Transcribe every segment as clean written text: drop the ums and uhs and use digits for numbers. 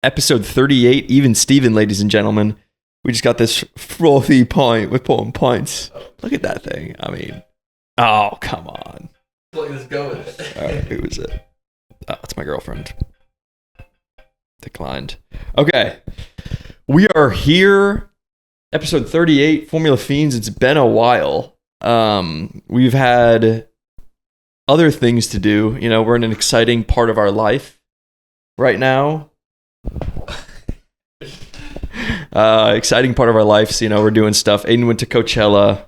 episode 38, even Steven, ladies and gentlemen. We just got this frothy pint. We're pulling pints. Look at that thing. I mean, oh, come on. Let's go with it. All right, who is it? Oh, it's my girlfriend. Declined. Okay. We are here. Episode 38, Formula Fiends. It's been a while. We've had other things to do. You know, we're in an exciting part of our life right now. Exciting part of our life. So, you know, we're doing stuff. Aiden went to Coachella.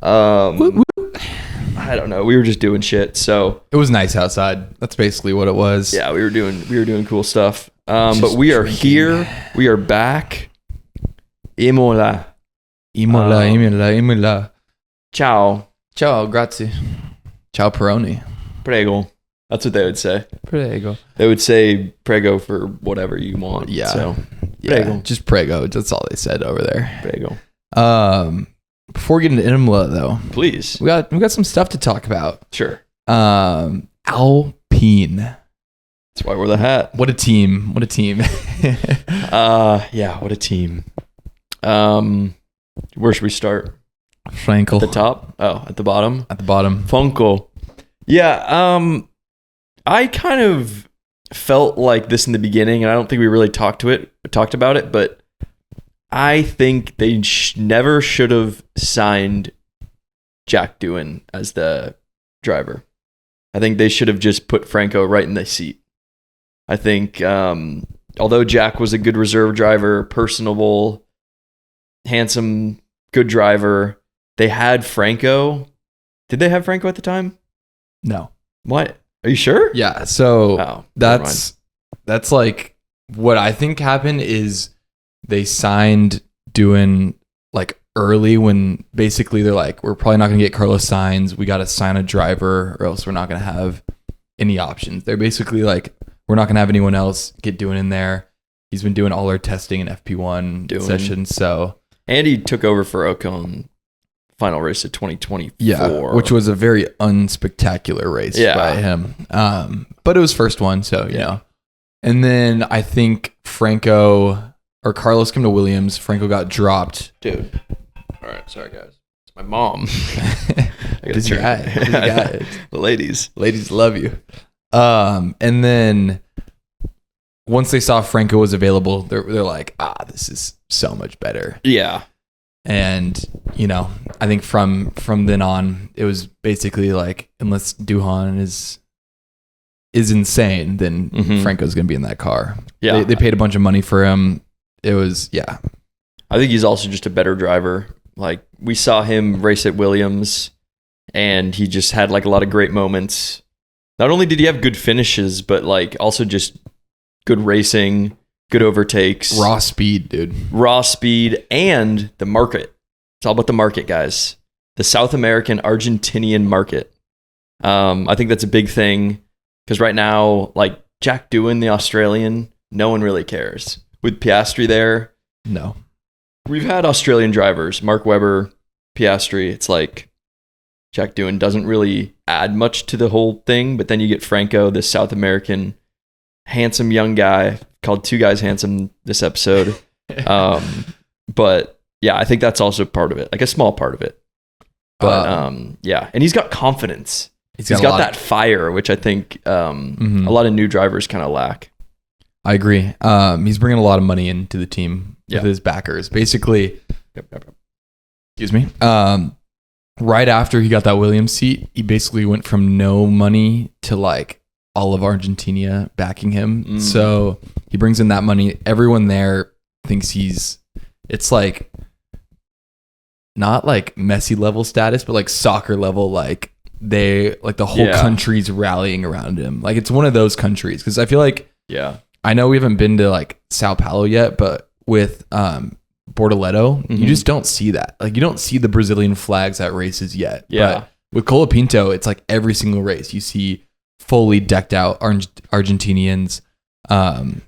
I don't know. We were just doing shit. So it was nice outside. That's basically what it was. Yeah, we were doing cool stuff. But we are here. We are back. Imola. Imola. Ciao. Ciao, grazie. Ciao, Peroni. Prego. That's what they would say. Prego. They would say prego for whatever you want. Yeah. So, prego. Yeah, just prego. That's all they said over there. Prego. Before we get into Imola, though, please, we got some stuff to talk about. Sure. Alpine. That's why I wore the hat. What a team. Yeah, what a team. Where should we start? Frankel. At the top? Oh, at the bottom? At the bottom. Funko. Yeah, I kind of felt like this in the beginning, and I don't think we really talked about it, but I think they never should have signed Jack Doohan as the driver. I think they should have just put Franco right in the seat. I think, although Jack was a good reserve driver, personable, handsome, good driver, they had Franco. Did they have Franco at the time? No. What? Are you sure? Yeah. So that's like what I think happened is they signed Doohan like early when basically they're like, we're probably not going to get Carlos Sainz. We got to sign a driver or else we're not going to have any options. They're basically like, we're not going to have anyone else get Doohan in there. He's been doing all our testing in FP1 sessions. So, and he took over for Ocon final race of 2024. Yeah, which was a very unspectacular race by him. But it was first one, so you know. And then I think Franco or Carlos came to Williams. Franco got dropped. Dude. All right, sorry guys. It's my mom. Busy guy. The ladies love you. And then once they saw Franco was available, they're like, this is so much better. Yeah. And, you know, I think from then on, it was basically like, unless Doohan is insane, then Franco's going to be in that car. Yeah. They paid a bunch of money for him. It was, yeah. I think he's also just a better driver. Like, we saw him race at Williams, and he just had, like, a lot of great moments. Not only did he have good finishes, but, like, also just good racing, good overtakes. Raw speed, dude. Raw speed and the market. It's all about the market, guys. The South American Argentinian market. I think that's a big thing because right now, like Jack Doohan, the Australian, no one really cares. With Piastri there, no. We've had Australian drivers, Mark Webber, Piastri. It's like Jack Doohan doesn't really add much to the whole thing, but then you get Franco, this South American handsome young guy. Called two guys handsome this episode. But yeah, I think that's also part of it, like a small part of it. But yeah, and he's got confidence. He's got that fire, which I think a lot of new drivers kind of lack. I agree. He's bringing a lot of money into the team with his backers. Basically, excuse me. Right after he got that Williams seat, he basically went from no money to like all of Argentina backing him. So he brings in that money. Everyone there thinks it's like not like Messi level status, but like soccer level, like the whole country's rallying around him. Like it's one of those countries. Cause I feel like, I know we haven't been to like Sao Paulo yet, but with Bortoleto, you just don't see that. Like you don't see the Brazilian flags at races yet. Yeah. But with Colapinto, it's like every single race you see fully decked out Argentinians. And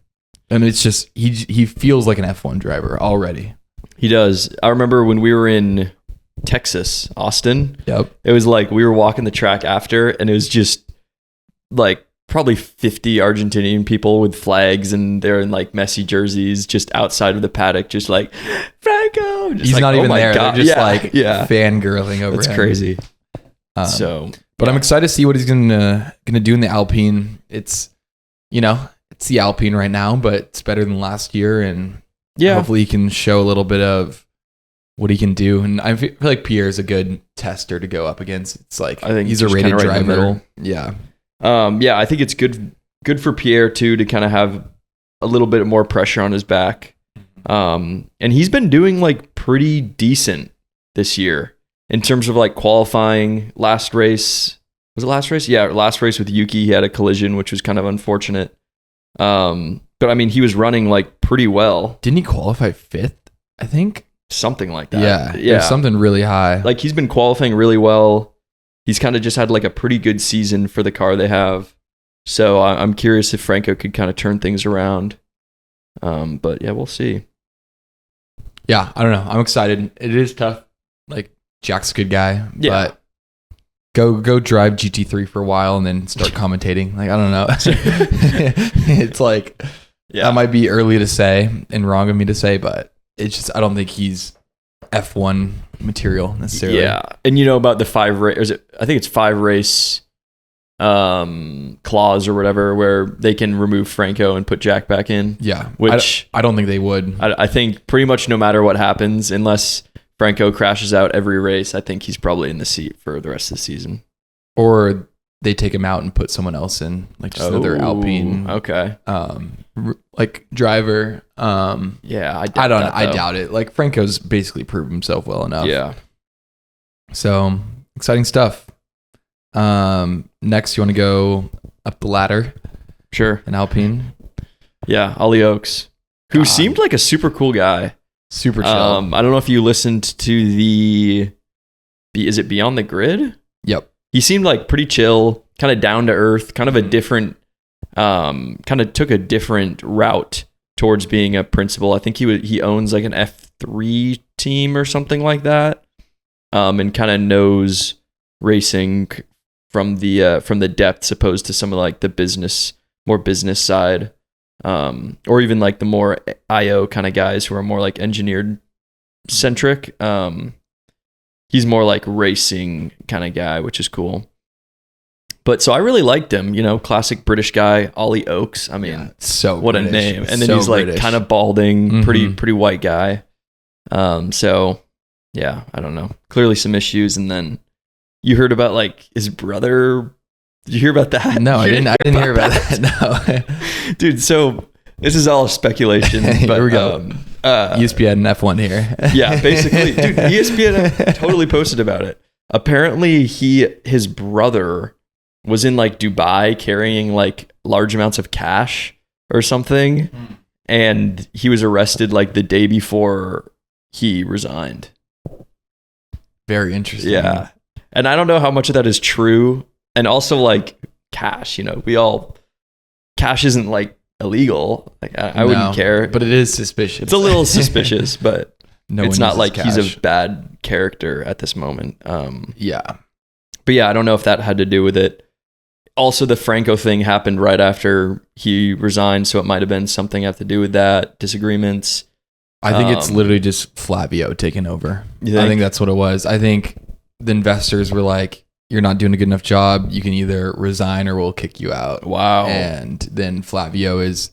it's just, he feels like an F1 driver already. He does. I remember when we were in Texas, Austin. Yep. It was like we were walking the track after, and it was just like probably 50 Argentinian people with flags, and they're in like messy jerseys just outside of the paddock, just like Franco. Just He's like, not even there. God. They're just fangirling over That's him. crazy. But I'm excited to see what he's gonna do in the Alpine. It's it's the Alpine right now, but it's better than last year, and hopefully he can show a little bit of what he can do. And I feel like Pierre is a good tester to go up against. It's like, I think he's a rated driver. Yeah. I think it's good for Pierre too, to kind of have a little bit more pressure on his back. And he's been doing like pretty decent this year in terms of like qualifying. Last race, was it last race? Yeah. Last race with Yuki, he had a collision, which was kind of unfortunate. But I mean, he was running like pretty well. Didn't he qualify 5th? I think. Something like that. Yeah. Something really high. Like he's been qualifying really well. He's kind of just had like a pretty good season for the car they have. So I'm curious if Franco could kind of turn things around. But yeah, we'll see. Yeah, I don't know. I'm excited. It is tough. Like Jack's a good guy, but go drive GT3 for a while and then start commentating. Like, I don't know. It's like, that might be early to say and wrong of me to say, but it's just, I don't think he's F1 material necessarily. Yeah. And you know about the 5 race, I think it's 5 race clause or whatever, where they can remove Franco and put Jack back in. Yeah. Which I don't think they would. I think pretty much no matter what happens, unless Franco crashes out every race, I think he's probably in the seat for the rest of the season. Or they take him out and put someone else in, like just another Alpine. Okay. Like driver. I doubt it. Like Franco's basically proved himself well enough. Yeah. So exciting stuff. Next, you want to go up the ladder? Sure. An Alpine. Yeah, Ollie Oakes, who seemed like a super cool guy. Super chill. I don't know if you listened to is it Beyond the Grid? Yep. He seemed like pretty chill, kind of down to earth, kind of a different, kind of took a different route towards being a principal. I think he owns like an F3 team or something like that, and kind of knows racing from the depths, opposed to some of like the more business side, or even like the more IO kind of guys who are more like engineered centric. He's more like racing kind of guy, which is cool. But so I really liked him, classic British guy, Ollie Oakes. I mean, so what British. a name. And then so he's like British. kind of balding, pretty white guy. So yeah, I don't know. Clearly some issues. And then you heard about like his brother. Did you hear about that? No, I didn't hear about that. No. Dude, so this is all speculation. But, here we go. ESPN F1 here. Yeah, basically. Dude, ESPN totally posted about it. Apparently his brother was in like Dubai carrying like large amounts of cash or something. And he was arrested like the day before he resigned. Very interesting. Yeah. And I don't know how much of that is true. And also like cash, cash isn't like illegal. Like I wouldn't care. But it is suspicious. It's a little suspicious, but it's not like cash. he's a bad character at this moment. Yeah. But yeah, I don't know if that had to do with it. Also, the Franco thing happened right after he resigned, so it might have been something have to do with that, disagreements. I think it's literally just Flavio taking over. I think that's what it was. I think the investors were like, you're not doing a good enough job. You can either resign or we'll kick you out. Wow. And then Flavio is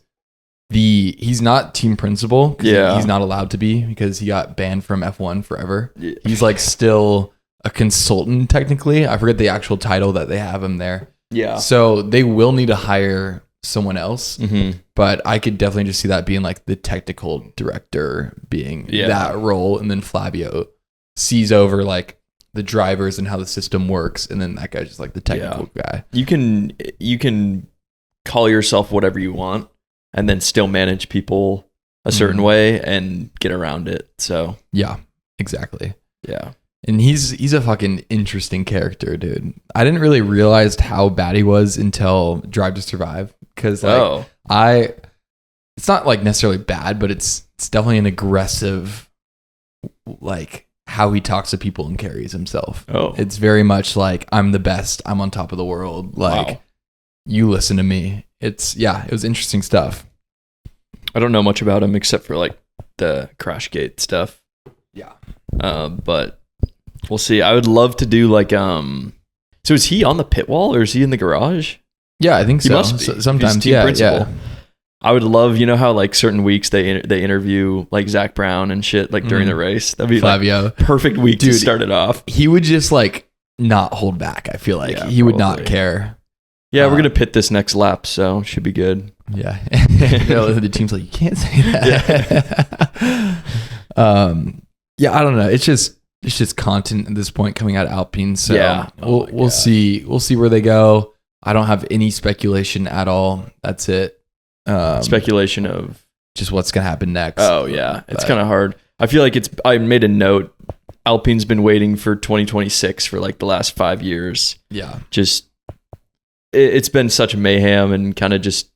he's not team principal. Yeah. He's not allowed to be because he got banned from F1 forever. Yeah. He's like still a consultant technically. I forget the actual title that they have him there. Yeah. So they will need to hire someone else. Mm-hmm. But I could definitely just see that being like the technical director being that role. And then Flavio sees over like the drivers and how the system works, and then that guy's just like the technical guy. You can call yourself whatever you want and then still manage people a certain way and get around it. So yeah, exactly. Yeah. And he's a fucking interesting character, dude. I didn't really realize how bad he was until Drive to Survive, because it's not like necessarily bad, but it's definitely an aggressive, like how he talks to people and carries himself. It's very much like, I'm the best, I'm on top of the world. Like you listen to me. It was interesting stuff. I don't know much about him except for like the Crashgate stuff. Yeah. But we'll see. I would love to do like so is he on the pit wall or is he in the garage? Yeah, I think so. He must be. Sometimes, He's team principal. I would love, how like certain weeks they interview like Zach Brown and shit like during the race. That'd be Flavio. Like perfect week to start it off. He would just like not hold back. I feel like he would not care. Yeah, we're gonna pit this next lap, so should be good. Yeah, the team's like, you can't say that. Yeah. I don't know. It's just content at this point coming out of Alpine. So yeah, we'll see where they go. I don't have any speculation at all. That's it. Speculation of just what's gonna happen next. Oh yeah, it's kind of hard. I feel like I made a note. Alpine's been waiting for 2026 for like the last 5 years. Yeah, just it's been such mayhem and kind of just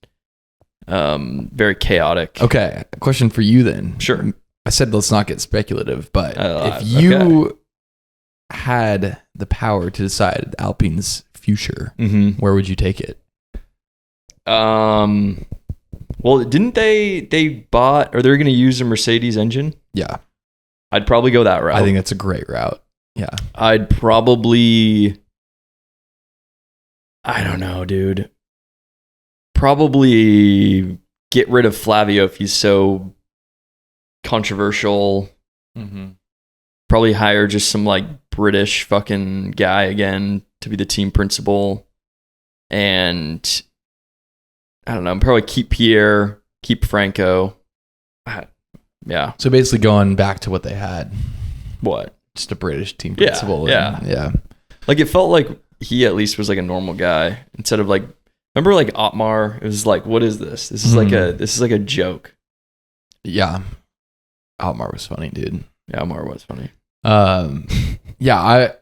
very chaotic. Okay, a question for you then. Sure. I said let's not get speculative, but if you had the power to decide Alpine's future, where would you take it? Well, didn't they bought, or they're going to use a Mercedes engine? Yeah. I'd probably go that route. I think that's a great route. Yeah. I'd probably, I don't know, dude. Probably get rid of Flavio if he's so controversial. Probably hire just some like British fucking guy again to be the team principal. And I don't know, probably keep Pierre, keep Franco. Yeah. So basically going back to what they had. What? Just a British team principal. Yeah. Like it felt like he at least was like a normal guy instead of like, remember like Otmar? It was like, what is this? This is like a joke. Yeah. Otmar was funny, dude. Yeah, Otmar was funny. Yeah,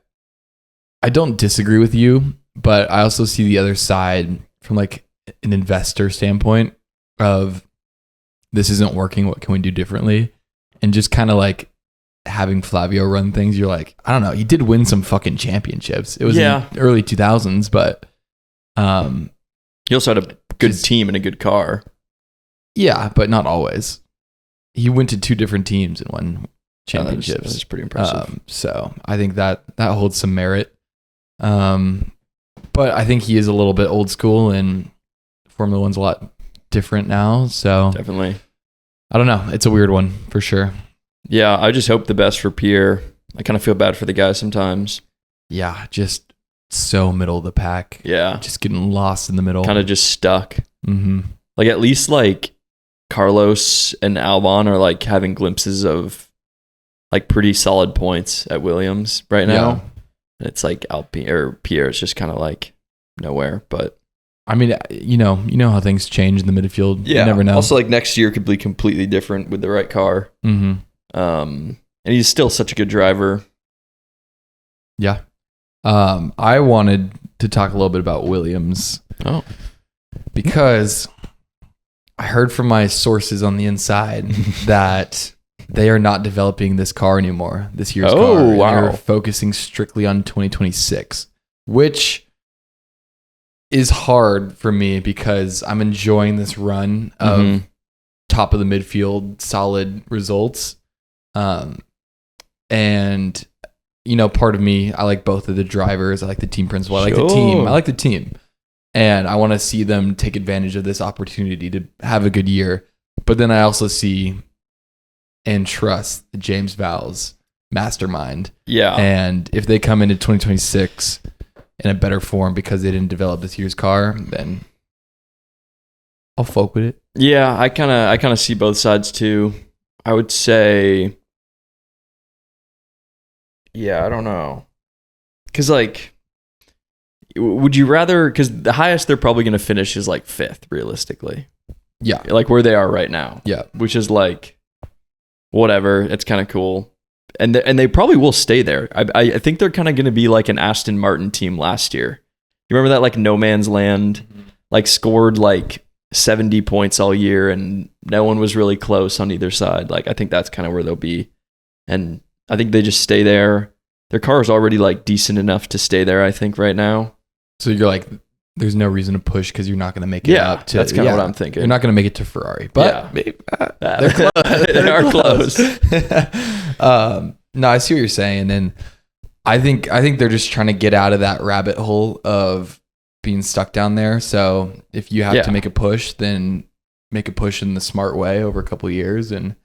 I don't disagree with you, but I also see the other side from like an investor standpoint of this isn't working. What can we do differently? And just kind of like having Flavio run things. You're like, I don't know. He did win some fucking championships. It was in the early 2000s, but he also had a good team and a good car. Yeah, but not always. He went to 2 different teams and won championships. That's pretty impressive. So I think that holds some merit. But I think he is a little bit old school and Formula One's a lot different now. So definitely. I don't know. It's a weird one for sure. Yeah, I just hope the best for Pierre. I kind of feel bad for the guy sometimes. Yeah, just so middle of the pack. Yeah. Just getting lost in the middle. Kind of just stuck. Mm-hmm. Like at least like Carlos and Albon are like having glimpses of like pretty solid points at Williams right now. Yeah. It's like Alpine or Pierre is just kind of like nowhere. But I mean, you know how things change in the midfield. Yeah. You never know. Also, like next year could be completely different with the right car. Mm-hmm. And he's still such a good driver. Yeah. I wanted to talk a little bit about Williams. Oh. Because I heard from my sources on the inside that they are not developing this car anymore, this year's car. Oh, wow. They're focusing strictly on 2026, which is hard for me because I'm enjoying this run of top of the midfield, solid results. And, part of me, I like both of the drivers. I like the team principal. I like the team. And I want to see them take advantage of this opportunity to have a good year. But then I also see and trust the James Vowles mastermind. Yeah. And if they come into 2026 in a better form because they didn't develop this year's car, then I'll fuck with it. Yeah, I kind of see both sides too. I would say, yeah, I don't know. Because like, would you rather, because the highest they're probably going to finish is like 5th realistically. Yeah. Like where they are right now. Yeah. Which is like, whatever. It's kind of cool. And they probably will stay there. I think they're kind of going to be like an Aston Martin team last year. You remember that like no man's land, like scored like 70 points all year and no one was really close on either side. Like I think that's kind of where they'll be. And I think they just stay there. Their car is already like decent enough to stay there, I think, right now. So you're like, there's no reason to push because you're not going to make it up to. That's kind of what I'm thinking. You're not going to make it to Ferrari, but maybe, they're close. They are close. No, I see what you're saying, and I think they're just trying to get out of that rabbit hole of being stuck down there. So if you have to make a push, then make a push in the smart way over a couple of years, and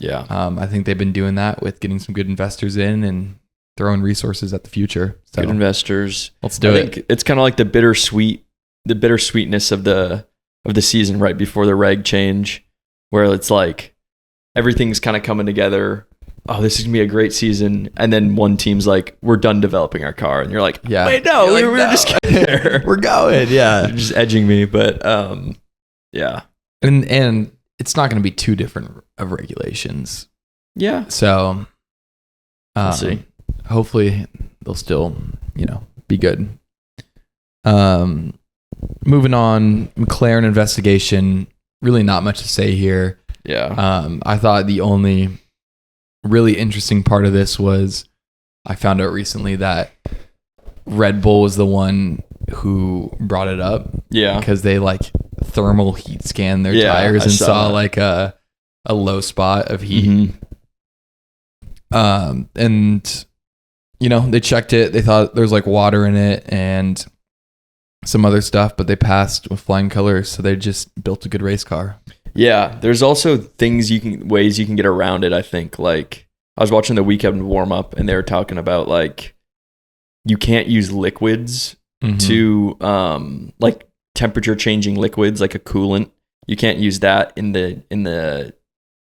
I think they've been doing that with getting some good investors in and throwing resources at the future. So, good investors. Let's do it. Think it's kind of like the bittersweetness of the season right before the reg change, where it's like everything's kind of coming together. Oh, this is gonna be a great season, and then one team's like, "We're done developing our car," and you're like, "Wait, no, we were just getting there. We're going." Yeah, you're just edging me, but yeah, and it's not going to be too different of regulations. Yeah, so we'll see. Hopefully, they'll still, be good. Moving on, McLaren investigation. Really, not much to say here. Yeah. I thought the only really interesting part of this was I found out recently that Red Bull was the one who brought it up. Yeah. Because they thermal heat scanned their tires and saw a low spot of heat. Mm-hmm. And they checked it. They thought there was water in it and some other stuff, but they passed with flying colors. So they just built a good race car. Yeah. There's also ways you can get around it. I think I was watching the weekend warm up and they were talking about you can't use liquids to temperature changing liquids like a coolant. You can't use that in the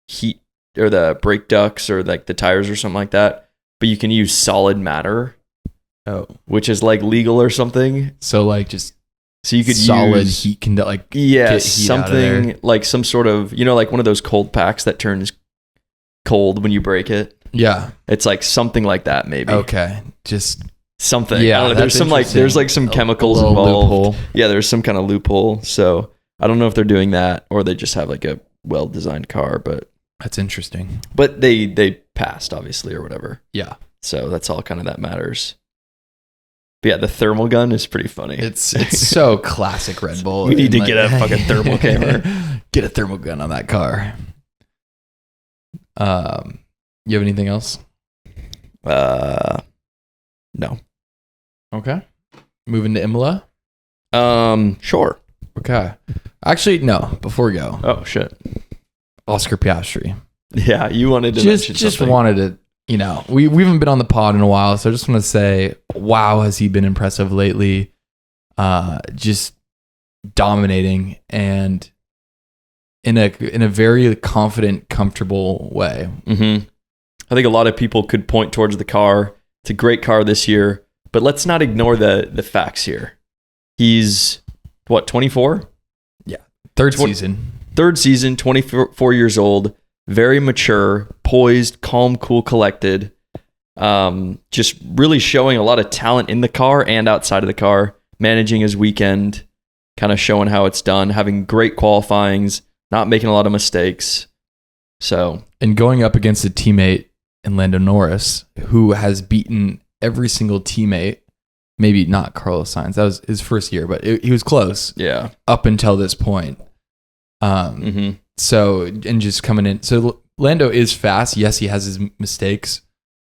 heat or the brake ducts or the tires or something like that. But you can use solid matter, which is legal or something. So you could solid use heat can get heat something like some sort of one of those cold packs that turns cold when you break it. Yeah, it's something like that maybe. Okay, just something. Yeah, I don't know, there's some chemicals involved. Loophole. Yeah, there's some kind of loophole. So I don't know if they're doing that or they just have a well designed car, but that's interesting. But they passed obviously or whatever. Yeah. So that's all kind of that matters. But yeah, the thermal gun is pretty funny. It's so classic Red Bull. We need to get a fucking thermal camera. Get a thermal gun on that car. You have anything else? No. Okay. Moving to Imola? Sure. Okay. Actually, no. Before we go. Oh shit. Oscar Piastri. Yeah, you wanted to mention just something. Wanted to, we haven't been on the pod in a while, so I just want to say, wow, has he been impressive lately? Just dominating and in a very confident, comfortable way. Mm-hmm. I think a lot of people could point towards the car. It's a great car this year, but let's not ignore the facts here. He's 24? Yeah, third season, 24 years old. Very mature, poised, calm, cool, collected. Just really showing a lot of talent in the car and outside of the car. Managing his weekend, kind of showing how it's done. Having great qualifyings, not making a lot of mistakes. So, and going up against a teammate in Lando Norris, who has beaten every single teammate. Maybe not Carlos Sainz. That was his first year, but he was close. Yeah, up until this point. So, and just coming in. So Lando is fast. Yes, he has his mistakes,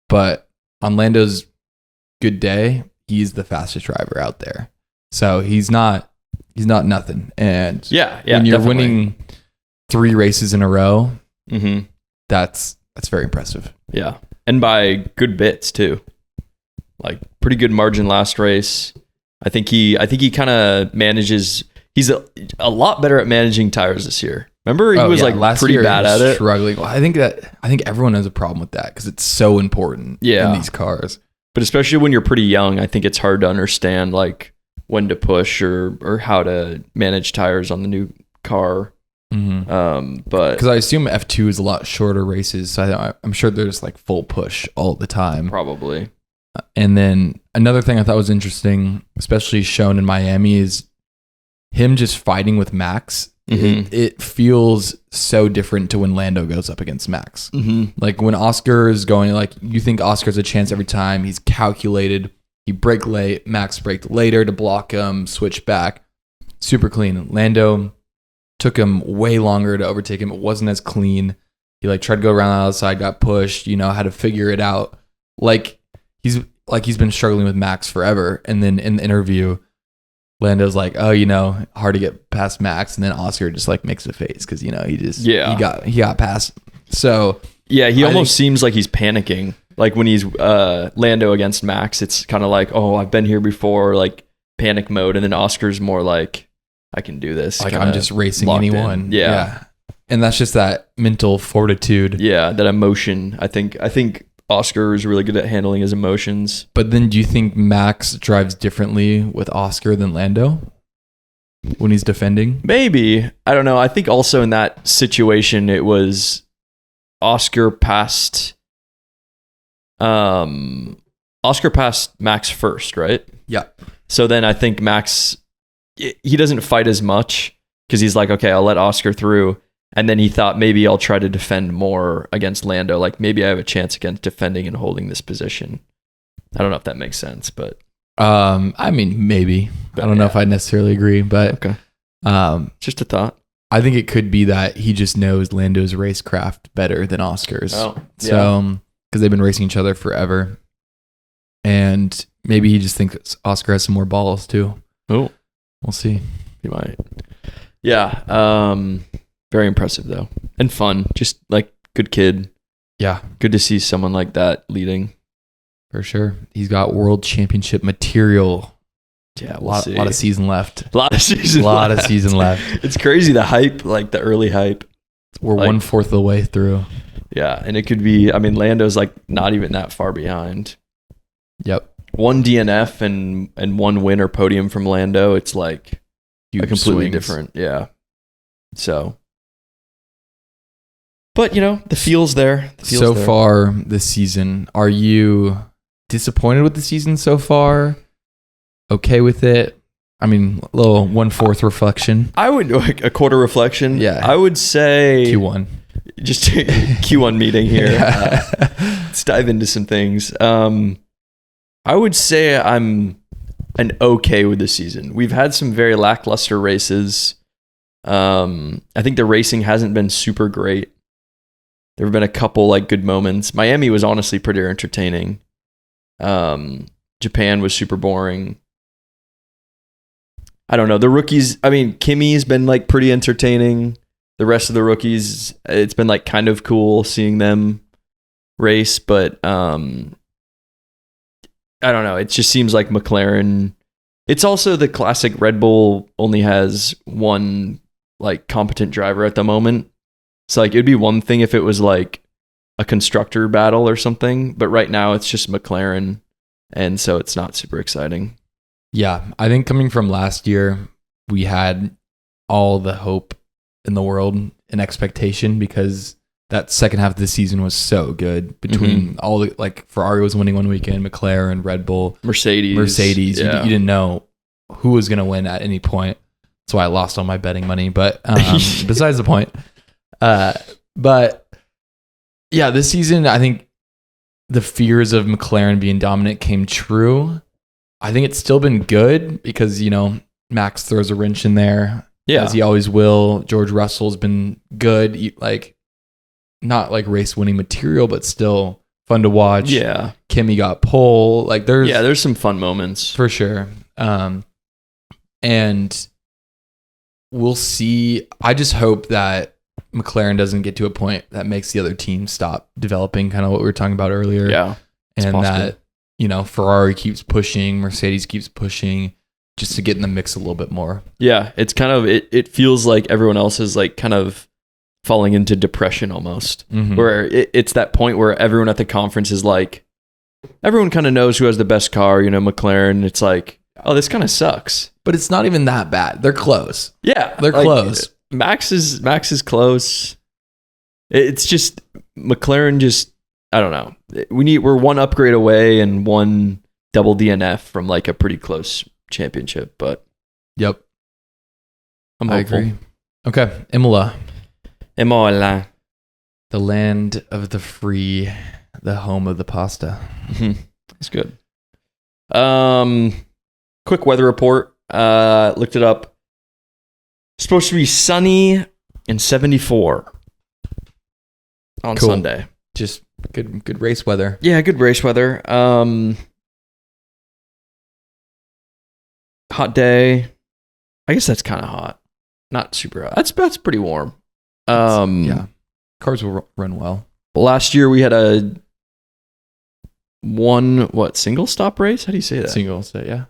but on Lando's good day, he's the fastest driver out there. So he's not nothing. And when you're winning 3 races in a row, that's very impressive. Yeah. And by good bits too. Pretty good margin last race. I think he kind of manages. He's a lot better at managing tires this year. Remember, he was last pretty year bad at it. Struggling. Well, I think everyone has a problem with that because it's so important in these cars. But especially when you're pretty young, I think it's hard to understand when to push or how to manage tires on the new car. Mm-hmm. But because I assume F2 is a lot shorter races, so I'm sure there's full push all the time. Probably. And then another thing I thought was interesting, especially shown in Miami, is him just fighting with Max. Mm-hmm. It feels so different to when Lando goes up against Max. Mm-hmm. When Oscar is going, you think Oscar's a chance every time. He's calculated. He braked late. Max braked later to block him, switched back. Super clean. Lando took him way longer to overtake him. It wasn't as clean. He like tried to go around the outside, got pushed, had to figure it out. Like he's been struggling with Max forever. And then in the interview, Lando's like, oh, hard to get past Max. And then Oscar just like makes a face because, he got past. So yeah, he almost seems like he's panicking. Like when he's Lando against Max, it's kind of like, oh, I've been here before, like panic mode. And then Oscar's more like, I can do this. Like I'm just racing anyone. Yeah. And that's just that mental fortitude. Yeah, that emotion. I think Oscar is really good at handling his emotions. But then do you think Max drives differently with Oscar than Lando when he's defending? Maybe. I don't know. I think also in that situation, it was Oscar passed Max first, right? Yeah. So then I think Max, he doesn't fight as much because he's like, okay, I'll let Oscar through. And then he thought maybe I'll try to defend more against Lando. Like maybe I have a chance against defending and holding this position. I don't know if that makes sense, but I mean, maybe. I don't know if I necessarily agree, but okay. Just a thought. I think it could be that he just knows Lando's racecraft better than Oscar's. Oh, yeah. So because they've been racing each other forever, and maybe he just thinks Oscar has some more balls too. Oh, we'll see. He might. Yeah. Very impressive though, and fun. Just like good kid. Yeah, good to see someone like that leading. For sure. He's got world championship material. Yeah, a lot of season left. A lot of season left. It's crazy the hype, like the early hype. We're like 1/4 of the way through. Yeah, and it could be. I mean, Lando's like not even that far behind. Yep. One DNF and one win or podium from Lando. It's like huge a completely swings. Different. Yeah. So. But, the feel's there. Far this season, are you disappointed with the season so far? Okay with it? I mean, a little 1/4 reflection. I would, a quarter reflection. Yeah. I would say... Q1. Just Q1 meeting here. Yeah. Let's dive into some things. I would say I'm an okay with the season. We've had some very lackluster races. I think the racing hasn't been super great. There have been a couple like good moments. Miami was honestly pretty entertaining. Japan was super boring. I don't know. The rookies, I mean, Kimi's been like pretty entertaining. The rest of the rookies, it's been like kind of cool seeing them race, but I don't know. It just seems like McLaren. It's also the classic Red Bull only has one like competent driver at the moment. So like it'd be one thing if it was like a constructor battle or something, but right now it's just McLaren, and so it's not super exciting. Yeah, I think coming from last year, we had all the hope in the world and expectation because that second half of the season was so good between all the, like Ferrari was winning one weekend, McLaren, Red Bull, Mercedes. Yeah. You didn't know who was going to win at any point. That's why I lost all my betting money. But besides the point, but yeah, this season, I think the fears of McLaren being dominant came true. I think it's still been good because, Max throws a wrench in there. Yeah. As he always will. George Russell's been good. Like, not like race winning material, but still fun to watch. Yeah. Kimi got pole. Like there's some fun moments. For sure. And we'll see. I just hope that McLaren doesn't get to a point that makes the other team stop developing, kind of what we were talking about earlier. Yeah. And that, Ferrari keeps pushing, Mercedes keeps pushing just to get in the mix a little bit more. Yeah. It's kind of, it feels like everyone else is like kind of falling into depression almost, where it's that point where everyone at the conference is like, everyone kind of knows who has the best car, McLaren. It's like, oh, this kind of sucks. But it's not even that bad. They're close. Yeah. They're close. Max is close. It's just McLaren just, I don't know. We're one upgrade away and one double DNF from like a pretty close championship, but yep. I'm hopeful. I agree. Okay. Imola. The land of the free, the home of the pasta. That's good. Quick weather report. Looked it up. Supposed to be sunny and 74 on Cool. Sunday. Just good race weather. Yeah, good race weather. Hot day. I guess that's kind of hot. Not super hot. That's pretty warm. Yeah. Cars will run well. Last year we had a single stop race? How do you say that? Single, so yeah.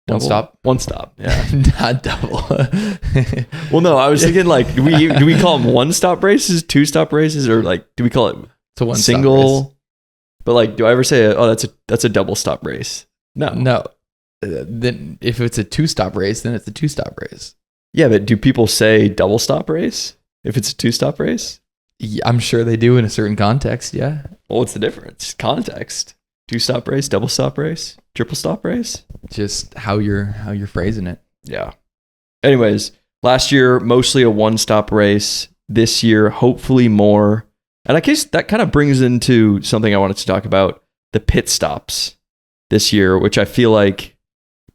Double? One stop. Yeah. Not double. Well, no, I was thinking like, do we call them one stop races, two stop races, or like, do we call it It's a one single? race. But like, do I ever say, oh, that's a double stop race? No. Then if it's a two stop race, then it's a two stop race. Yeah, but do people say double stop race if it's a two stop race? Yeah, I'm sure they do in a certain context. Yeah. Well, what's the difference? Context. Two stop race, double stop race, triple stop race. Just how you're phrasing it. Yeah. Anyways, last year mostly a one stop race. This year, hopefully more. And I guess that kind of brings into something I wanted to talk about: the pit stops this year, which I feel like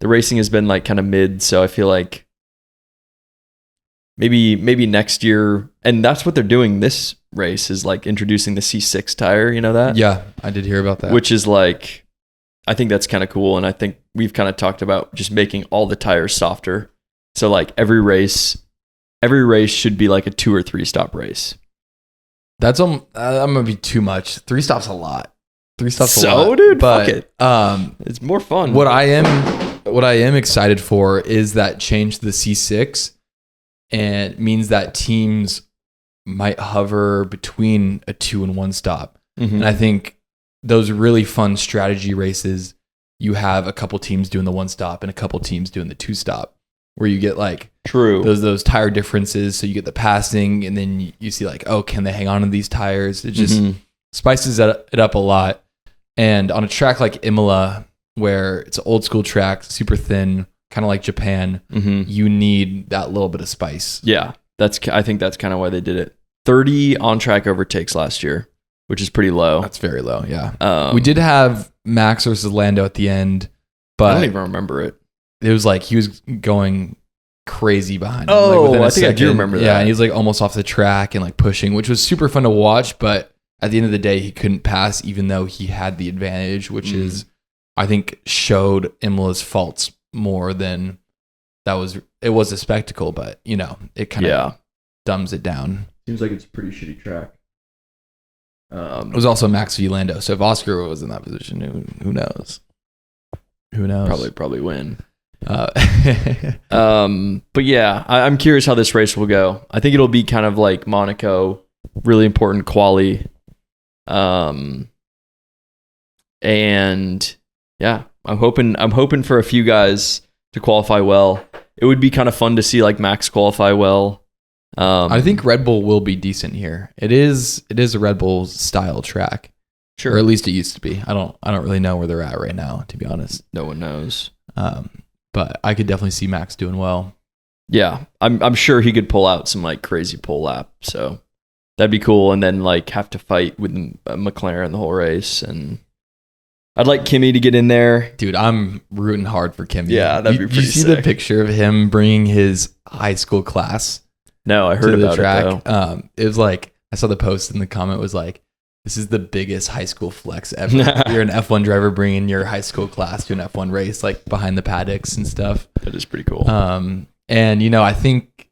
the racing has been like kind of mid. So I feel like maybe next year, and that's what they're doing this race, is like introducing the C6 tire. You know that? Yeah, I did hear about that. Which is like, I think that's kind of cool. And I think we've kind of talked about just making all the tires softer. So like every race should be like a 2 or 3 stop race. That's I'm gonna be too much. 3 stops a lot. 3 stops a lot. So, dude, but fuck it. It's more fun. What I am excited for is that change to the C6, and it means that teams might hover between a 2 and 1 stop. Mm-hmm. And I think those really fun strategy races, you have a couple teams doing the 1 stop and a couple teams doing the 2 stop, where you get like True. those tire differences. So you get the passing, and then you see like, oh, can they hang on to these tires? It just spices it up a lot. And on a track like Imola, where it's an old school track, super thin, kind of like Japan, you need that little bit of spice. Yeah, I think that's kind of why they did it. 30 on-track overtakes last year, which is pretty low. That's very low, yeah. We did have Max versus Lando at the end, but I don't even remember it. It was like he was going crazy behind him. Oh, like within a I think I do second. remember that. Yeah, and he's like almost off the track and like pushing, which was super fun to watch, but at the end of the day, he couldn't pass even though he had the advantage, which is, I think, showed Imola's faults more than it was a spectacle, but you know, it kind of dumbs it down. Seems like it's a pretty shitty track. It was also Max v. Lando, so if Oscar was in that position, who knows? Who knows? Probably win. But yeah, I'm curious how this race will go. I think it'll be kind of like Monaco, really important quali. And yeah, I'm hoping for a few guys to qualify well. It would be kind of fun to see like Max qualify well. I think Red Bull will be decent here. It is a Red Bull style track. Sure. Or at least it used to be. I don't really know where they're at right now, to be honest. No one knows. But I could definitely see Max doing well. Yeah, I'm sure he could pull out some like crazy pole lap. So that'd be cool. And then like have to fight with McLaren the whole race. And I'd like Kimi to get in there. Dude, I'm rooting hard for Kimi. Yeah, that'd be pretty You see sick. the picture of him bringing his high school class? No, I heard to the about track. it though. It was like, I saw the post and the comment was like, this is the biggest high school flex ever. You're an F1 driver bringing your high school class to an F1 race, like behind the paddocks and stuff. That is pretty cool. And you know, I think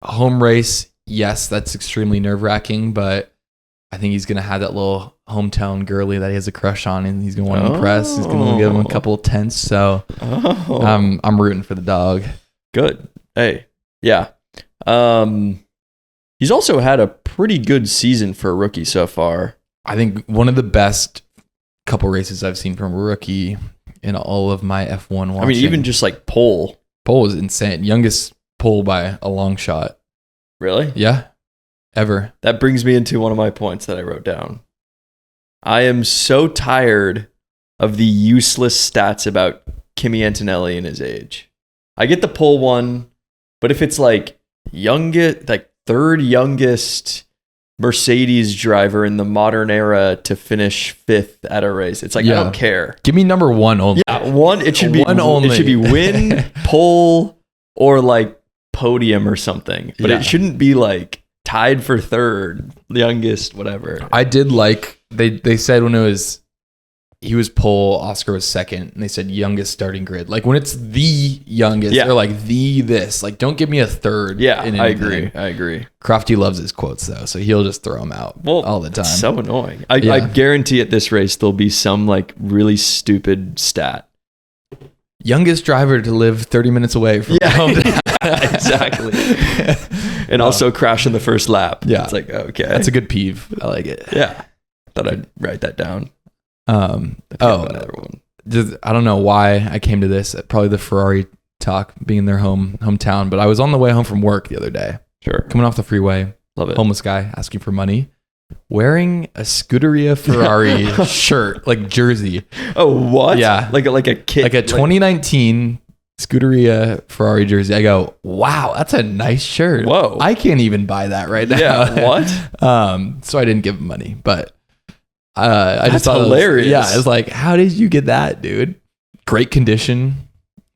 home race, yes, that's extremely nerve wracking, but I think he's gonna have that little hometown girly that he has a crush on, and he's gonna want to impress. He's gonna give him a couple of tenths. So I'm rooting for the dog. Good. Hey, yeah. He's also had a pretty good season for a rookie so far. I think one of the best couple races I've seen from a rookie in all of my F1 watching. I mean, even just like pole was insane. Youngest pole by a long shot. Really? Yeah. Ever. That brings me into one of my points that I wrote down. I am so tired of the useless stats about Kimi Antonelli and his age. I get the pole one, but if it's like youngest, like third youngest Mercedes driver in the modern era to finish 5th at a race. It's like, I don't care. Give me number 1 only. Yeah, one. It should be one only. It should be win, pole, or like podium or something. But it shouldn't be like tied for 3rd, youngest, whatever. I did like they said when he was pole, Oscar was 2nd, and they said youngest starting grid. Like when it's the youngest, they're like this. Like don't give me a 3rd. Yeah, I agree. Crofty loves his quotes though, so he'll just throw them out all the time. It's so annoying. I guarantee at this race there'll be some like really stupid stat. Youngest driver to live 30 minutes away from home. Exactly. And also crash in the first lap. Yeah. It's like, okay. That's a good peeve. I like it. Yeah. Thought I'd write that down. Another one. I don't know why I came to this. Probably the Ferrari talk being in their hometown. But I was on the way home from work the other day. Sure. Coming off the freeway. Love it. Homeless guy asking for money. Wearing a Scuderia Ferrari shirt, like jersey. Oh, what? Yeah. Like a kit. Like a 2019 Scuderia Ferrari jersey. I go, wow, that's a nice shirt. Whoa. I can't even buy that right now. Yeah. What? So I didn't give him money, but I just thought hilarious. It was like, how did you get that, dude? Great condition.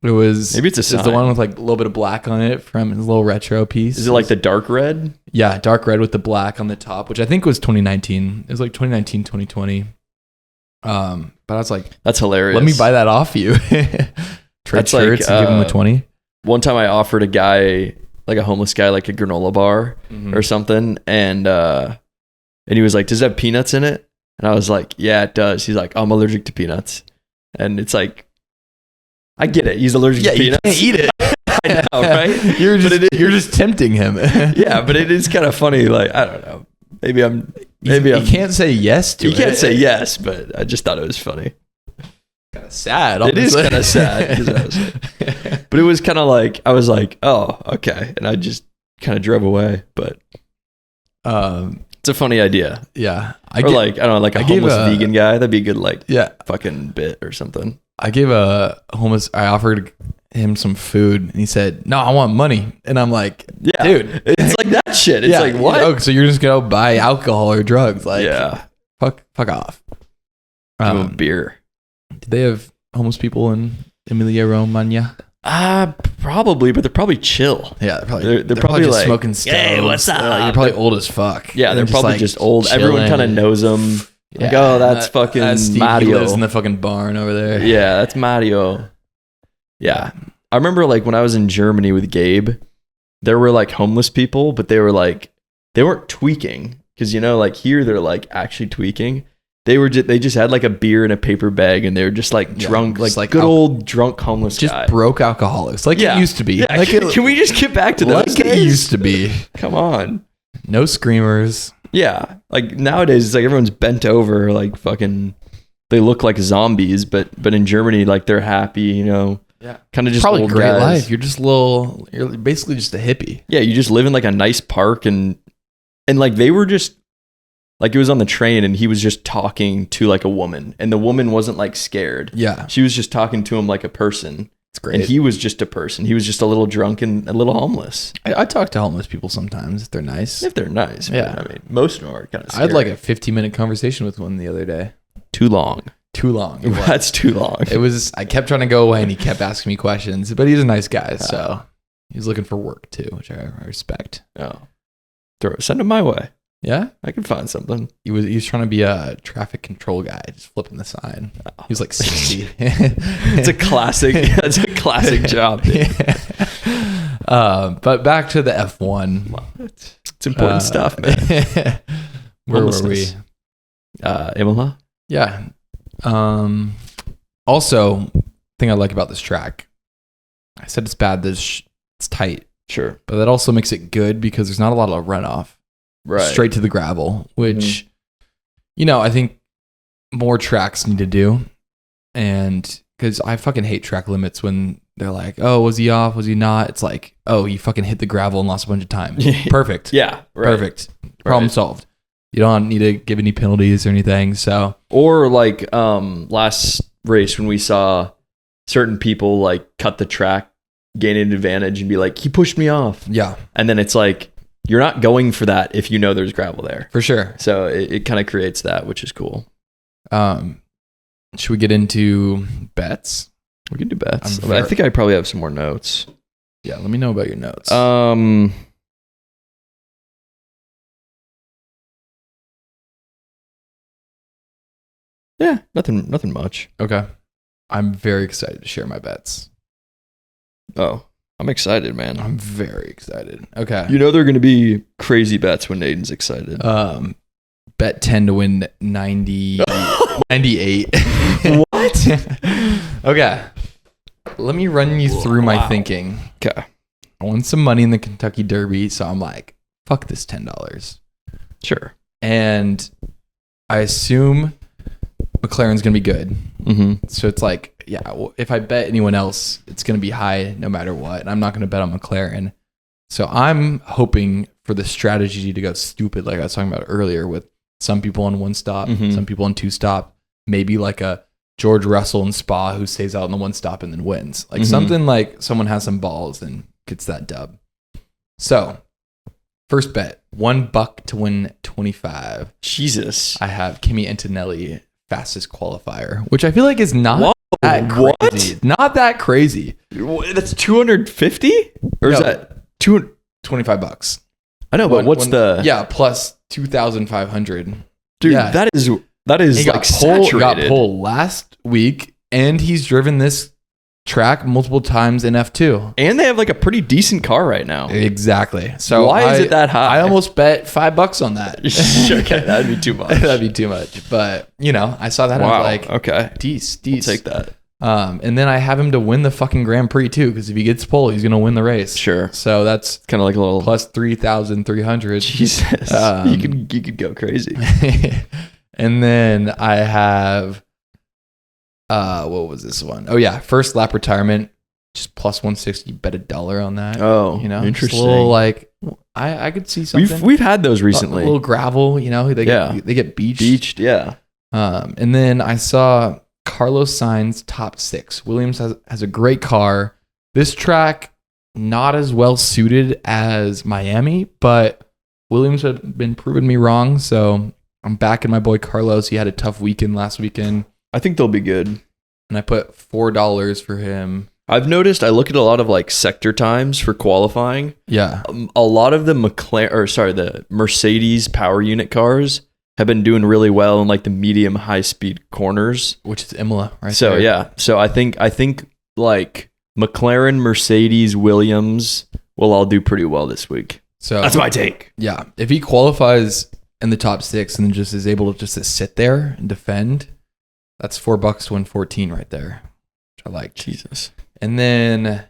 It was maybe it's the one with like a little bit of black on it from his little retro piece. Is it like the dark red? Yeah, dark red with the black on the top, which I think was 2019. It was like 2019, 2020. But I was like, that's hilarious. Let me buy that off you. Trade shirts and give him a 20. One time I offered a guy, like a homeless guy, like a granola bar or something, and he was like, "Does it have peanuts in it?" And I was like, "Yeah, it does." He's like, "I'm allergic to peanuts," and it's like, I get it. He's allergic to peanuts. You can't eat it. I know, right? You're just tempting him. Yeah, but it is kind of funny. Like, I don't know. You can't say yes to it. You can't say yes, but I just thought it was funny. Kind of sad. It is kind of sad. But it was kind of like, I was like, oh, okay. And I just kind of drove away. But it's a funny idea. Yeah. I don't know, like a homeless vegan guy. That'd be a good, like, fucking bit or something. I offered him some food and he said, "No, I want money." And I'm like, yeah, dude, it's like that shit. It's like, what? Oh, so you're just gonna buy alcohol or drugs? Like, fuck off. Beer. Do they have homeless people in Emilia Romagna? Probably, but they're probably chill. Yeah, they're probably just like smoking stoves. Hey, what's up? They're probably old as fuck. Yeah, they're probably just old. Chilling. Everyone kind of knows them. Yeah, like, oh, that's fucking Steve, Mario. He lives in the fucking barn over there. Yeah, that's Mario. Yeah. I remember like when I was in Germany with Gabe, there were like homeless people, but they weren't tweaking. Because, you know, like here they're like actually tweaking. They just had like a beer in a paper bag and they were just like drunk, like good old drunk homeless just guy. Broke alcoholics. Like it used to be. Yeah. Like can we just get back to those days? It used to be. Come on. No screamers. Yeah, like nowadays it's like everyone's bent over, like fucking. They look like zombies, but in Germany, like they're happy, you know. Yeah, kind of just probably old great guys. life. You're basically just a hippie. Yeah, you just live in like a nice park and like they were just like, it was on the train and he was just talking to like a woman and the woman wasn't like scared. Yeah, she was just talking to him like a person. It's great. And he was just a person. He was just a little drunk and a little homeless. I talk to homeless people sometimes if they're nice. Yeah. I mean, most of them are kind of scary. I had like a 15-minute conversation with one the other day. Too long. That's too long. It was, I kept trying to go away and he kept asking me questions, but he's a nice guy. So he's looking for work too, which I respect. Oh, send him my way. Yeah, I can find something. He was trying to be a traffic control guy, just flipping the sign. He was like 60. It's a classic. That's a classic job. But back to the F1. It's important stuff, man. Where were we? Imola. Yeah. Also, thing I like about this track, I said it's bad. It's tight. Sure, but that also makes it good because there's not a lot of runoff. Right. Straight to the gravel, which, you know, I think more tracks need to do. And because I fucking hate track limits when they're like, oh, was he off? Was he not? It's like, oh, you fucking hit the gravel and lost a bunch of time. Perfect. Yeah. Right. Perfect. Problem solved. You don't need to give any penalties or anything. So, or like last race when we saw certain people like cut the track, gain an advantage and be like, he pushed me off. Yeah. And then it's like, you're not going for that if you know there's gravel there. For sure. So it kind of creates that, which is cool. Should we get into bets? We can do bets. I think I probably have some more notes. Yeah, let me know about your notes. Yeah, nothing much. Okay. I'm very excited to share my bets. Oh, I'm excited, man. I'm very excited. Okay. You know they're going to be crazy bets when Aiden's excited. Bet 10 to win 98. What? Okay. Let me run you through my thinking. Okay. I won some money in the Kentucky Derby, so I'm like, fuck this $10. Sure. And I assume McLaren's going to be good. Mm-hmm. So it's like, yeah, well, if I bet anyone else, it's going to be high no matter what. And I'm not going to bet on McLaren. So I'm hoping for the strategy to go stupid, like I was talking about earlier, with some people on one stop, some people on two stop, maybe like a George Russell in Spa who stays out in the one stop and then wins. Like something like someone has some balls and gets that dub. So first bet, $1 to win 25. Jesus. I have Kimi Antonelli fastest qualifier, which I feel like is not that crazy. What? Not that crazy. That's 250? Or is that $25? I know, but what's the... Yeah, plus 2,500. Dude, yeah. that is he like saturated. He got pole last week, and he's driven this track multiple times in F2. And they have like a pretty decent car right now. Exactly. So why is it that high? I almost bet $5 on that. Okay, that'd be too much. That'd be too much. But, I saw that and I was like, okay. Deece. I'll take that. And then I have him to win the fucking Grand Prix too, because if he gets pole, he's gonna win the race. Sure. So that's kind of like a little plus 3,300. Jesus, you could go crazy. And then I have, what was this one? Oh yeah, first lap retirement, just plus 160. Bet $1 on that. Oh, interesting. Just a little like I could see something. We've had those recently. A little gravel, they get beached. Yeah. And then I saw Carlos Sainz top 6. Williams has a great car. This track not as well suited as Miami, but Williams had been proving me wrong, so I'm backing my boy Carlos. He had a tough weekend last weekend. I think they'll be good. And I put $4 for him. I've noticed I look at a lot of like sector times for qualifying. Yeah. A lot of the Mercedes power unit cars have been doing really well in like the medium high speed corners, which is Emilia, right? So there. Yeah. So I think like McLaren, Mercedes, Williams will all do pretty well this week. So that's my take. Yeah. If he qualifies in the top 6 and just is able to just sit there and defend, that's $4 to win 14 right there, which I like. Jesus. And then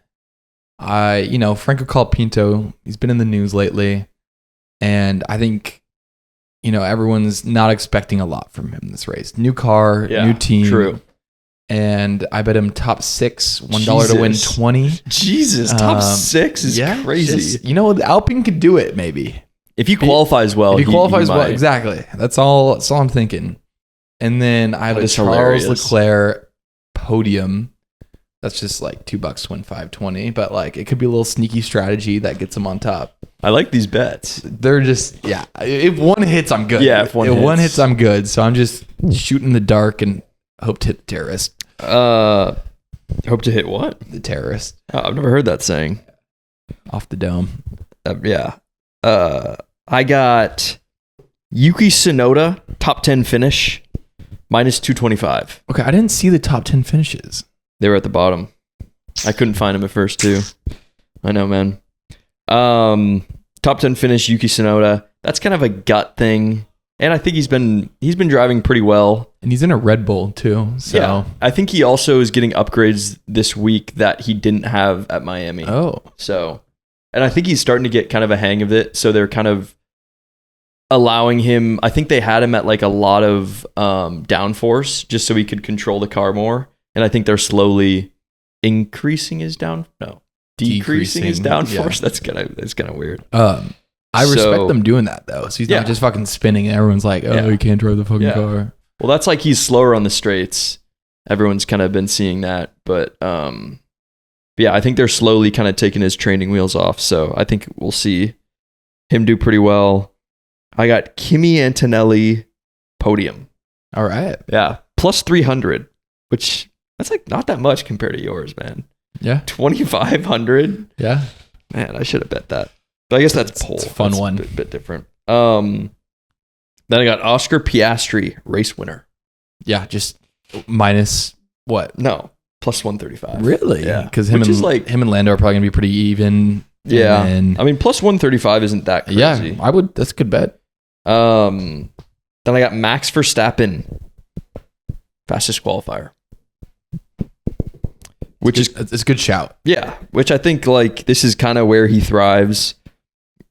Franco Colapinto, he's been in the news lately, and I think everyone's not expecting a lot from him this race. New car, new team. True. And I bet him top 6, $1 to win 20. Jesus, top 6 is crazy. The Alpine could do it maybe. If he qualifies well. If he qualifies well, exactly. That's all I'm thinking. And then I have a Charles Leclerc podium. That's just like $2 to win 520, but like it could be a little sneaky strategy that gets him on top. I like these bets. They're just if one hits, I'm good. Yeah, if one hits, I'm good. So I'm just shooting in the dark and hope to hit the terrorist. Hope to hit what? The terrorist. Oh, I've never heard that saying. Off the dome. Yeah. I got Yuki Tsunoda top 10 finish minus 225. Okay, I didn't see the top 10 finishes. They were at the bottom. I couldn't find him at first too. I know, man. Top 10 finish, Yuki Tsunoda. That's kind of a gut thing. And I think he's been driving pretty well. And he's in a Red Bull too. So yeah. I think he also is getting upgrades this week that he didn't have at Miami. Oh. So, and I think he's starting to get kind of a hang of it. So they're kind of allowing him, I think they had him at like a lot of downforce just so he could control the car more. And I think they're slowly decreasing his downforce. Yeah. That's kind of weird. I respect them doing that though. So he's not just fucking spinning and everyone's like, he can't drive the fucking car. Well, that's like he's slower on the straights. Everyone's kind of been seeing that, but I think they're slowly kind of taking his training wheels off. So I think we'll see him do pretty well. I got Kimi Antonelli podium. All right. Yeah. Plus 300, which that's like not that much compared to yours, man. Yeah. 2,500. Yeah. Man, I should have bet that. But I guess that's pole. It's a fun that's one. A bit different. Then I got Oscar Piastri, race winner. Yeah. Just minus what? No, plus 135. Really? Yeah. Because him and Lando are probably gonna be pretty even. Yeah. And I mean, plus 135 isn't that crazy. yeah, I would. That's a good bet. Then I got Max Verstappen, fastest qualifier. Which is it's a good shout. Yeah, which I think like this is kind of where he thrives.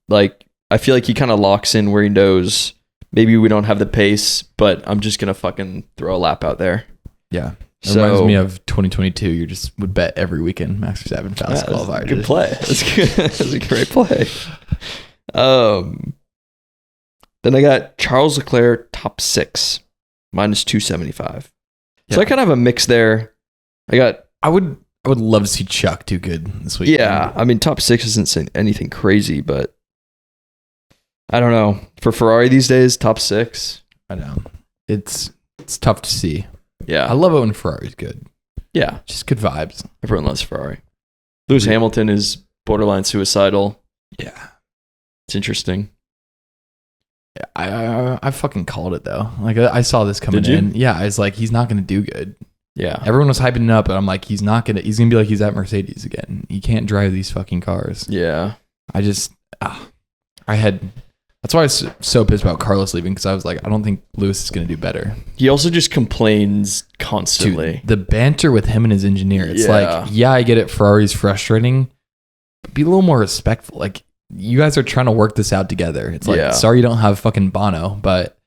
Like I feel like he kind of locks in where he knows maybe we don't have the pace, but I'm just gonna fucking throw a lap out there. Yeah, it reminds me of 2022. You just would bet every weekend Max Verstappen fastest qualifier. Good play. That's good. That's a great play. Then I got Charles Leclerc top 6, minus 275. So I kind of have a mix there. I would love to see Chuck do good this week. Yeah, I mean top 6 isn't anything crazy, but I don't know. For Ferrari these days, top 6. I know it's tough to see. Yeah, I love it when Ferrari's good. Yeah, just good vibes. Everyone loves Ferrari. Lewis Hamilton is borderline suicidal. Yeah, it's interesting. I fucking called it though. Like I saw this coming in. Yeah, I was like, he's not gonna do good. Yeah, everyone was hyping it up, but I'm like, he's gonna be like he's at Mercedes again. He can't drive these fucking cars. Yeah, that's why I was so pissed about Carlos leaving, because I was like, I don't think Lewis is gonna do better. He also just complains constantly. Dude, the banter with him and his engineer. It's like, yeah, I get it. Ferrari's frustrating, but be a little more respectful. Like, you guys are trying to work this out together. It's like, sorry you don't have fucking Bono, but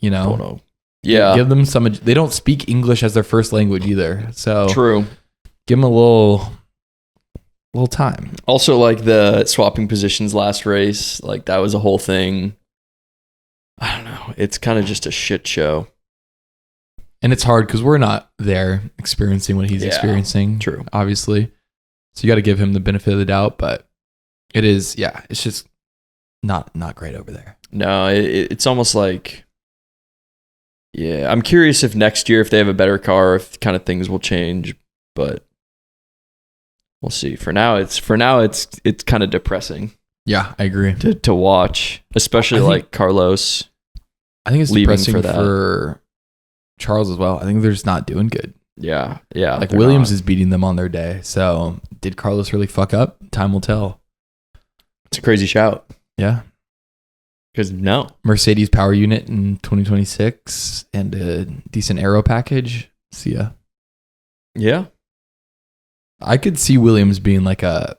you know, Bono. Yeah, give them some. They don't speak English as their first language either, so true. Give them a little time. Also, like the swapping positions last race, like that was a whole thing. I don't know. It's kind of just a shit show, and it's hard because we're not there experiencing what he's experiencing. True, obviously. So you got to give him the benefit of the doubt, but it is, it's just not great over there. No, it's almost like, I'm curious if next year, if they have a better car, if kind of things will change, but we'll see. For now, it's kind of depressing. Yeah, I agree. To watch, especially like Carlos. I think it's depressing for Charles as well. I think they're just not doing good. Yeah. Like Williams is beating them on their day. So did Carlos really fuck up? Time will tell. It's a crazy shout. Yeah. Because no. Mercedes power unit in 2026 and a decent aero package. See ya. Yeah. I could see Williams being like a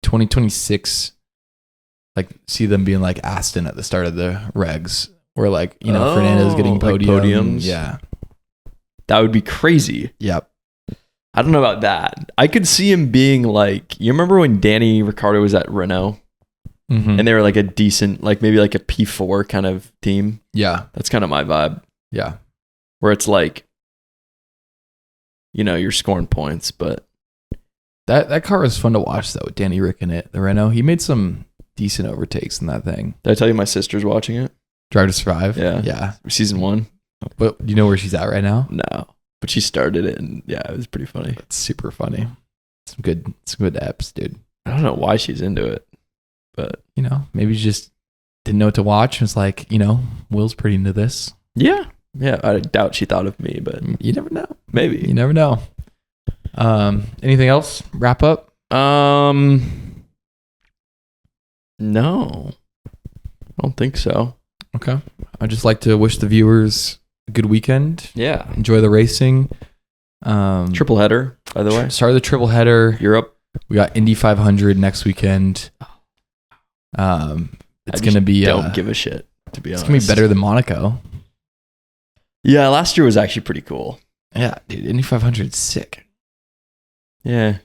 2026, like see them being like Aston at the start of the regs, where like, Fernando's getting podiums. Yeah. That would be crazy. Yep. I don't know about that. I could see him being like, you remember when Danny Ricciardo was at Renault? Mm-hmm. And they were like a decent, like maybe like a P4 kind of team. Yeah. That's kind of my vibe. Yeah. Where it's like, you're scoring points, but. That car was fun to watch though, with Danny Rick in it. The Renault, he made some decent overtakes in that thing. Did I tell you my sister's watching it? Drive to Survive? Yeah. Yeah. Season 1. But do you know where she's at right now? No. But she started it and it was pretty funny. It's super funny. Some good eps, dude. I don't know why she's into it. But maybe she just didn't know what to watch. It's like, Will's pretty into this. Yeah. I doubt she thought of me, but you never know. Maybe. You never know. Anything else? Wrap up? No. I don't think so. Okay. I'd just like to wish the viewers a good weekend. Yeah. Enjoy the racing. Triple header, by the way. Start of the triple header. Europe. We got Indy 500 next weekend. It's going to be... don't give a shit, to be honest. It's going to be better than Monaco. Yeah, last year was actually pretty cool. Yeah, dude. Indy 500 is sick. Yeah.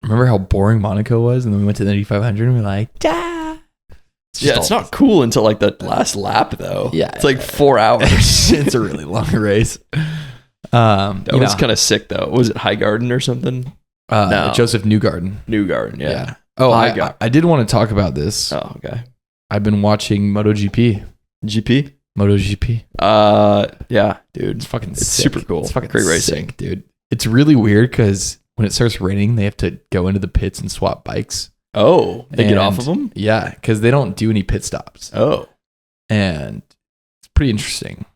Remember how boring Monaco was? And then we went to the Indy 500 and we were like, dah! It's not cool until like the last lap, though. Yeah. It's like 4 hours. It's a really long race. That was kind of sick, though. Was it Highgarden or something? No. Joseph Newgarden. Newgarden, yeah. Oh, I did want to talk about this. Oh, okay. I've been watching MotoGP. MotoGP. Yeah, dude. It's sick. Super cool. It's fucking great racing, sick, dude. It's really weird because when it starts raining, they have to go into the pits and swap bikes. Oh, they get off of them? Yeah, because they don't do any pit stops. Oh. And it's pretty interesting.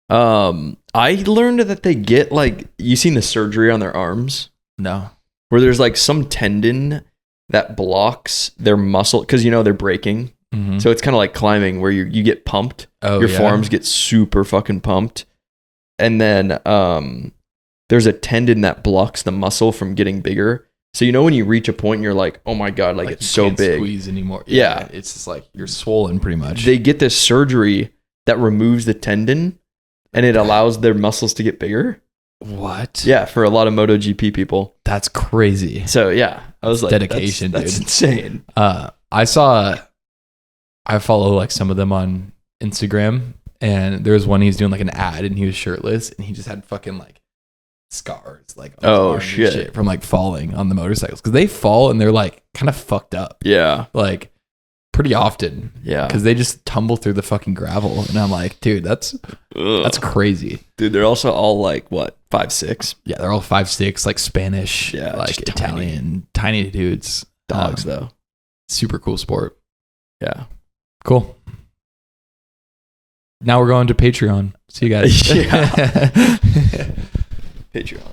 I learned that they get like, you seen the surgery on their arms? No. Where there's like some tendon that blocks their muscle because they're braking. Mm-hmm. So it's kind of like climbing where you get pumped. Oh, your forearms get super fucking pumped. And then there's a tendon that blocks the muscle from getting bigger. So when you reach a point and you're like, oh my God, like it's so big. Squeeze anymore. Yeah. It's just like you're swollen pretty much. They get this surgery that removes the tendon and it allows their muscles to get bigger. What? Yeah, for a lot of MotoGP people. That's crazy. So yeah, I was like, dedication, that's dude. insane. I follow like some of them on Instagram, and there was one he was doing like an ad and he was shirtless and he just had fucking like scars like on his arms and shit from like falling on the motorcycles because they fall and they're like kind of fucked up. Yeah, like pretty often. Yeah, because they just tumble through the fucking gravel and I'm like, dude, that's crazy. Dude, they're also all like what 5'6"? Yeah, they're all 5'6", like Spanish, like Italian, tiny dudes. Dogs though. Super cool sport. Yeah. Cool. Now we're going to Patreon. See you guys. Yeah. Patreon.